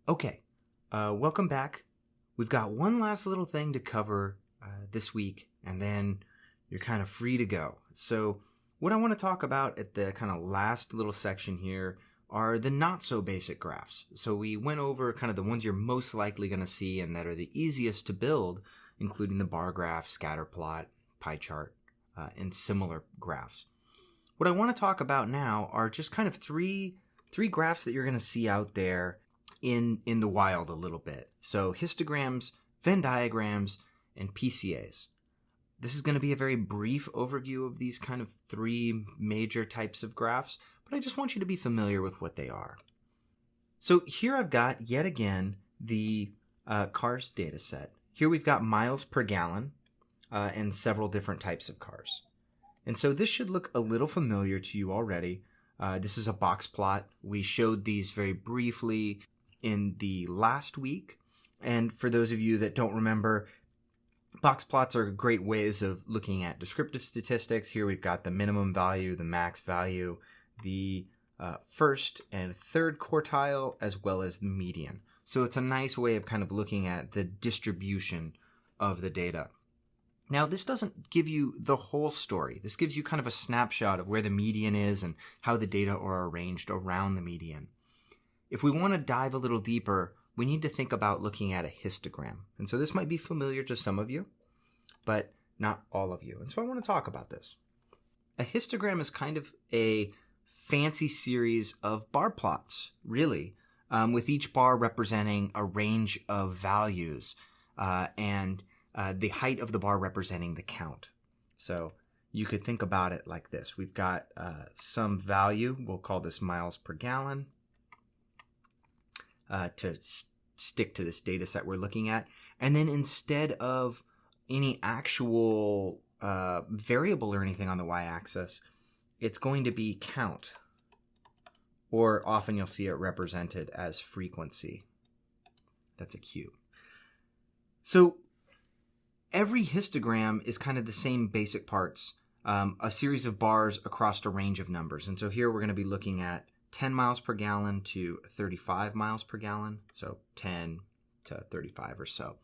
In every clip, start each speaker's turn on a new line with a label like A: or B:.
A: Okay, welcome back. We've got one last little thing to cover this week, and then you're kind of free to go. So what I want to talk about at the kind of last little section here are the not so basic graphs. So we went over kind of the ones you're most likely going to see and that are the easiest to build, including the bar graph, scatter plot, pie chart, and similar graphs. What I want to talk about now are just kind of three graphs that you're going to see out there in the wild a little bit. So histograms, Venn diagrams, and PCAs. This is going to be a very brief overview of these kind of three major types of graphs, but I just want you to be familiar with what they are. So here I've got, yet again, the cars data set. Here we've got miles per gallon and several different types of cars. And so this should look a little familiar to you already. This is a box plot. We showed these very briefly in the last week. And for those of you that don't remember, box plots are great ways of looking at descriptive statistics. Here we've got the minimum value, the max value, the first and third quartile, as well as the median. So it's a nice way of kind of looking at the distribution of the data. Now, this doesn't give you the whole story. This gives you kind of a snapshot of where the median is and how the data are arranged around the median. If we want to dive a little deeper, we need to think about looking at a histogram. And so this might be familiar to some of you, but not all of you. And so I want to talk about this. A histogram is kind of a fancy series of bar plots, really, with each bar representing a range of values and the height of the bar representing the count. So you could think about it like this. We've got some value, we'll call this miles per gallon, to stick to this data set we're looking at. And then instead of any actual variable or anything on the y-axis, it's going to be count. Or often you'll see it represented as frequency. That's a Q. So every histogram is kind of the same basic parts, a series of bars across a range of numbers. And so here we're going to be looking at 10 miles per gallon to 35 miles per gallon, so 10 to 35 or so.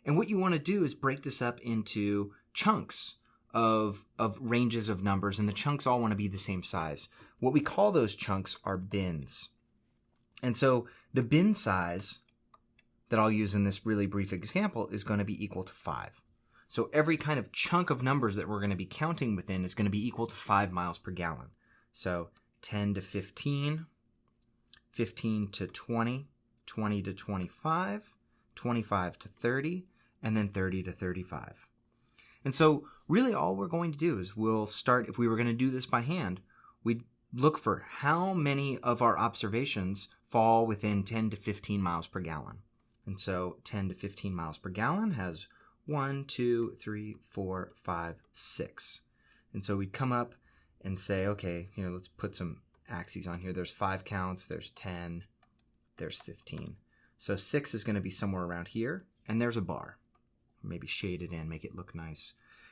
A: And what you want to do is break this up into chunks of ranges of numbers, and the chunks all want to be the same size. What we call those chunks are bins. And so the bin size that I'll use in this really brief example is going to be equal to 5. So every kind of chunk of numbers that we're going to be counting within is going to be equal to 5 miles per gallon. So 10 to 15, 15 to 20, 20 to 25, 25 to 30, and then 30 to 35. And so really all we're going to do is we'll start, if we were going to do this by hand, we'd look for how many of our observations fall within 10 to 15 miles per gallon. And so 10 to 15 miles per gallon has 1, 2, 3, 4, 5, 6. And so we'd come up and say, okay, here, let's put some axes on here. There's 5 counts, there's 10, there's 15. So 6 is going to be somewhere around here, and there's a bar. Maybe shade it in, make it look nice.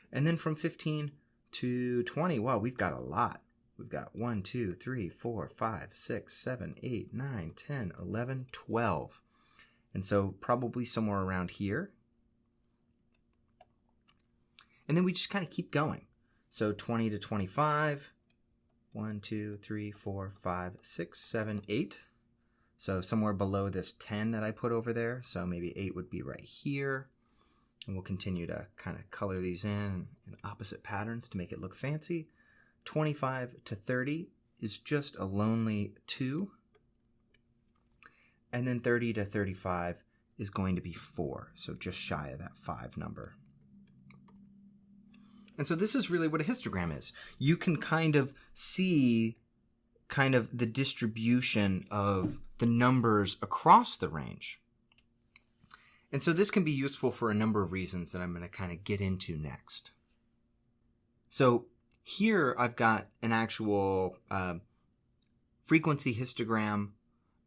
A: And then from 15 to 20, wow, we've got a lot. We've got 1, 2, 3, 4, 5, 6, 7, 8, 9, 10, 11, 12. And so probably somewhere around here. And then we just kind of keep going. So 20 to 25, 1, 2, 3, 4, 5, 6, 7, 8. So somewhere below this 10 that I put over there. So maybe 8 would be right here. And we'll continue to kind of color these in opposite patterns to make it look fancy. 25 to 30 is just a lonely 2. And then 30 to 35 is going to be 4. So just shy of that 5 number. And so this is really what a histogram is. You can kind of see kind of the distribution of the numbers across the range. And so this can be useful for a number of reasons that I'm going to kind of get into next. So here I've got an actual frequency histogram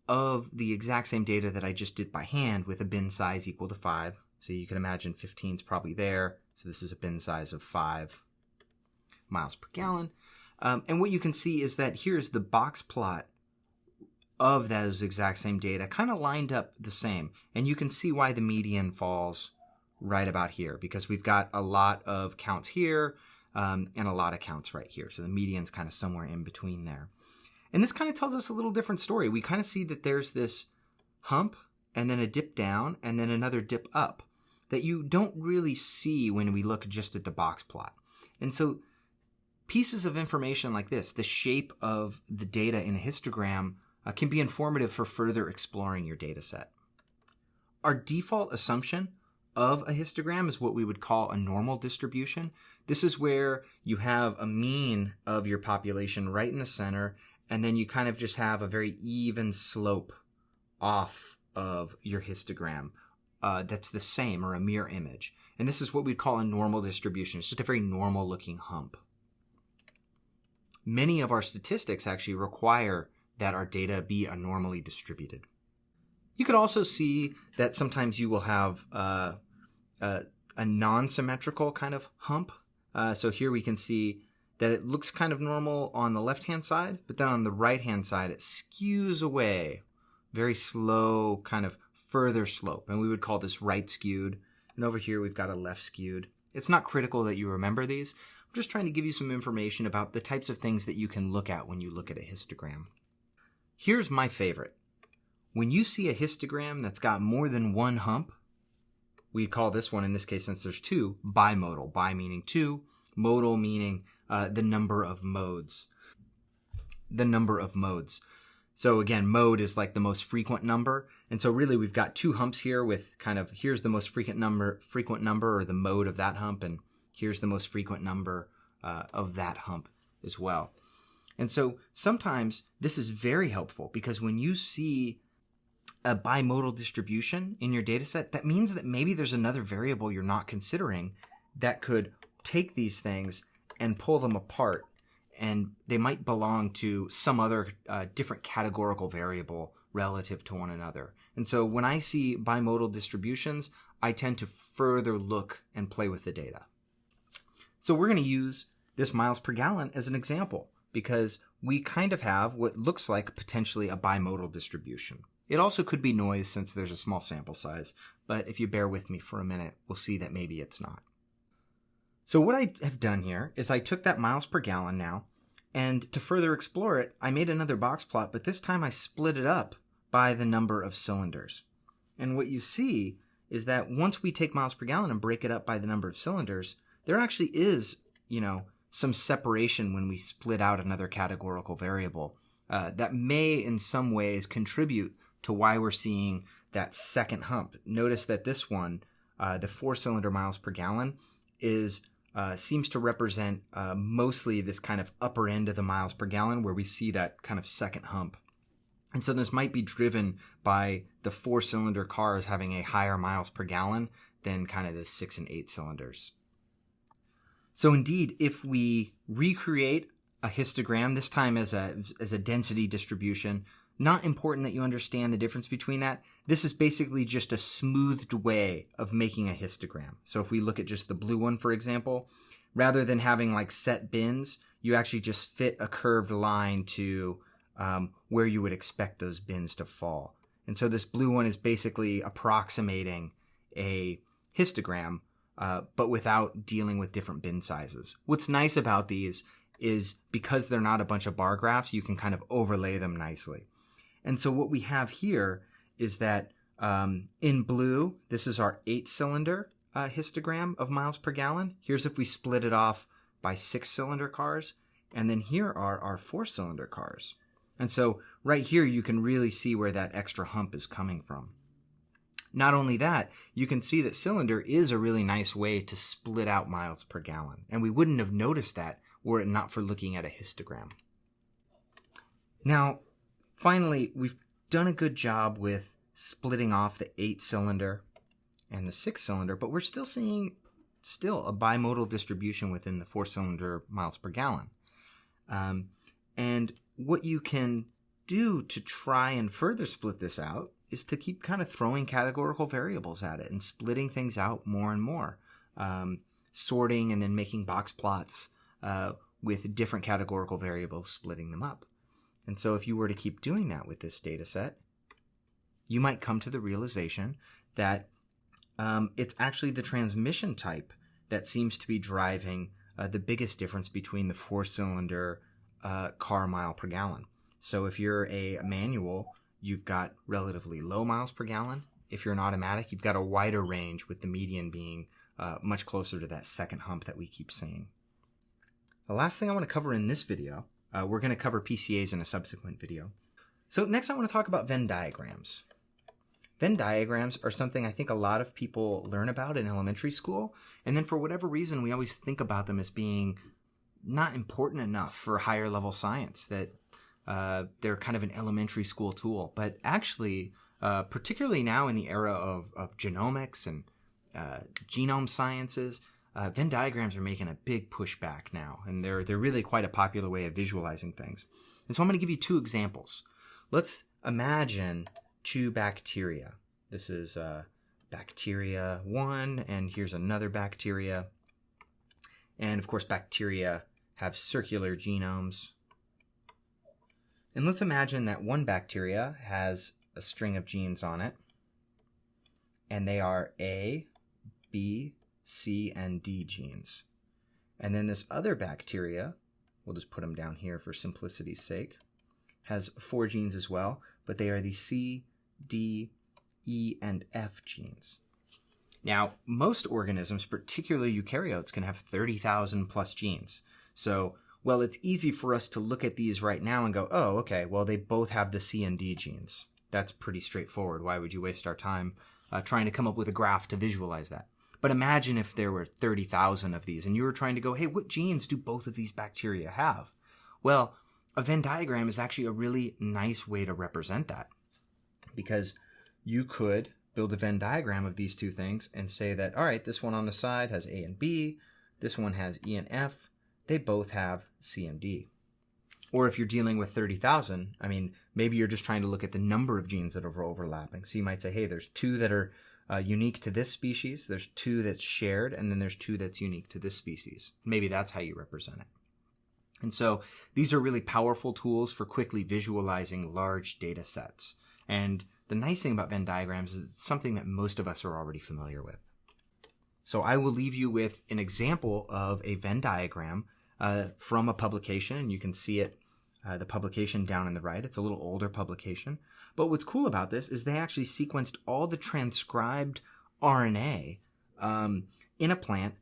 A: of the exact same data that I just did by hand with a bin size equal to 5. So you can imagine 15 is probably there. So this is a bin size of 5 miles per gallon. And what you can see is that here's the box plot of those exact same data kind of lined up the same. And you can see why the median falls right about here, because we've got a lot of counts here and a lot of counts right here. So the median's kind of somewhere in between there. And this kind of tells us a little different story. We kind of see that there's this hump and then a dip down and then another dip up that you don't really see when we look just at the box plot. And so pieces of information like this, the shape of the data in a histogram, can be informative for further exploring your data set. Our default assumption of a histogram is what we would call a normal distribution. This is where you have a mean of your population right in the center, and then you kind of just have a very even slope off of your histogram that's the same, or a mirror image. And this is what we'd call a normal distribution. It's just a very normal looking hump. Many of our statistics actually require that our data be anormally distributed. You could also see that sometimes you will have a non-symmetrical kind of hump. So here we can see that it looks kind of normal on the left-hand side, but then on the right-hand side it skews away. Very slow, kind of further slope. And we would call this right skewed. And over here we've got a left skewed. It's not critical that you remember these. I'm just trying to give you some information about the types of things that you can look at when you look at a histogram. Here's my favorite. When you see a histogram that's got more than one hump, we call this one, in this case, since there's two, bimodal. Bi meaning two, modal meaning the number of modes. The number of modes. So again, mode is like the most frequent number. And so really we've got two humps here with kind of, here's the most frequent number, or the mode of that hump, and here's the most frequent number of that hump as well. And so sometimes this is very helpful, because when you see a bimodal distribution in your data set, that means that maybe there's another variable you're not considering that could take these things and pull them apart, and they might belong to some other different categorical variable relative to one another. And so when I see bimodal distributions, I tend to further look and play with the data. So we're going to use this miles per gallon as an example, because we kind of have what looks like potentially a bimodal distribution. It also could be noise since there's a small sample size, but if you bear with me for a minute, we'll see that maybe it's not. So what I have done here is I took that miles per gallon now, and to further explore it, I made another box plot, but this time I split it up by the number of cylinders. And what you see is that once we take miles per gallon and break it up by the number of cylinders, there actually is, some separation when we split out another categorical variable that may in some ways contribute to why we're seeing that second hump. Notice that this one, the 4-cylinder miles per gallon, seems to represent mostly this kind of upper end of the miles per gallon, where we see that kind of second hump. And so this might be driven by the 4-cylinder cars having a higher miles per gallon than kind of the 6 and 8 cylinders. So indeed, if we recreate a histogram, this time as a density distribution, not important that you understand the difference between that. This is basically just a smoothed way of making a histogram. So if we look at just the blue one, for example, rather than having like set bins, you actually just fit a curved line to where you would expect those bins to fall. And so this blue one is basically approximating a histogram, but without dealing with different bin sizes. What's nice about these is because they're not a bunch of bar graphs, you can kind of overlay them nicely. And so what we have here is that in blue, this is our 8-cylinder histogram of miles per gallon. Here's if we split it off by 6-cylinder cars. And then here are our 4-cylinder cars. And so right here, you can really see where that extra hump is coming from. Not only that, you can see that cylinder is a really nice way to split out miles per gallon. And we wouldn't have noticed that were it not for looking at a histogram. Now, finally, we've done a good job with splitting off the 8-cylinder and the 6-cylinder, but we're still seeing a bimodal distribution within the 4-cylinder miles per gallon. And what you can do to try and further split this out is to keep kind of throwing categorical variables at it and splitting things out more and more, sorting and then making box plots with different categorical variables, splitting them up. And so if you were to keep doing that with this data set, you might come to the realization that it's actually the transmission type that seems to be driving the biggest difference between the 4-cylinder car mile per gallon. So if you're a manual, you've got relatively low miles per gallon. If you're an automatic, you've got a wider range, with the median being much closer to that second hump that we keep seeing. The last thing I want to cover in this video, we're going to cover PCAs in a subsequent video. So next I want to talk about Venn diagrams. Venn diagrams are something I think a lot of people learn about in elementary school, and then for whatever reason we always think about them as being not important enough for higher level science, that they're kind of an elementary school tool. But actually, particularly now in the era of genomics and genome sciences, Venn diagrams are making a big pushback now, and they're really quite a popular way of visualizing things. And so I'm going to give you two examples. Let's imagine two bacteria. This is bacteria 1, and here's another bacteria. And of course, bacteria have circular genomes. And let's imagine that one bacteria has a string of genes on it, and they are A, B, C, and D genes. And then this other bacteria, we'll just put them down here for simplicity's sake, has 4 genes as well, but they are the C, D, E, and F genes. Now, most organisms, particularly eukaryotes, can have 30,000 plus genes. So, well, it's easy for us to look at these right now and go, oh, okay, well, they both have the C and D genes. That's pretty straightforward. Why would you waste our time trying to come up with a graph to visualize that? But imagine if there were 30,000 of these and you were trying to go, hey, what genes do both of these bacteria have? Well, a Venn diagram is actually a really nice way to represent that, because you could build a Venn diagram of these two things and say that, all right, this one on the side has A and B, this one has E and F, they both have C and D. Or if you're dealing with 30,000, I mean, maybe you're just trying to look at the number of genes that are overlapping. So you might say, hey, there's 2 that are unique to this species, there's 2 that's shared, and then there's 2 that's unique to this species. Maybe that's how you represent it. And so these are really powerful tools for quickly visualizing large data sets. And the nice thing about Venn diagrams is it's something that most of us are already familiar with. So I will leave you with an example of a Venn diagram from a publication, and you can see it, the publication down on the right. It's a little older publication. But what's cool about this is they actually sequenced all the transcribed RNA in a plant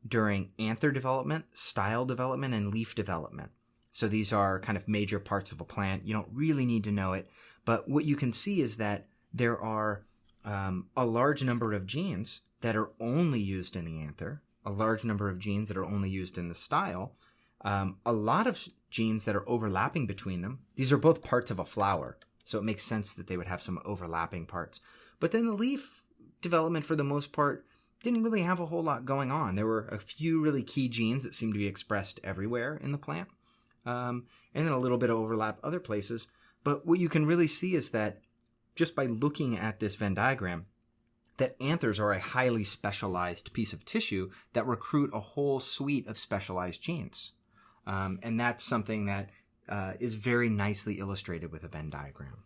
A: during anther development, style development, and leaf development. So these are kind of major parts of a plant. You don't really need to know it, but what you can see is that there are a large number of genes that are only used in the anther, a large number of genes that are only used in the style, a lot of genes that are overlapping between them. These are both parts of a flower, so it makes sense that they would have some overlapping parts. But then the leaf development, for the most part, didn't really have a whole lot going on. There were a few really key genes that seemed to be expressed everywhere in the plant, and then a little bit of overlap other places. But what you can really see is that just by looking at this Venn diagram, that anthers are a highly specialized piece of tissue that recruit a whole suite of specialized genes. And that's something that is very nicely illustrated with a Venn diagram.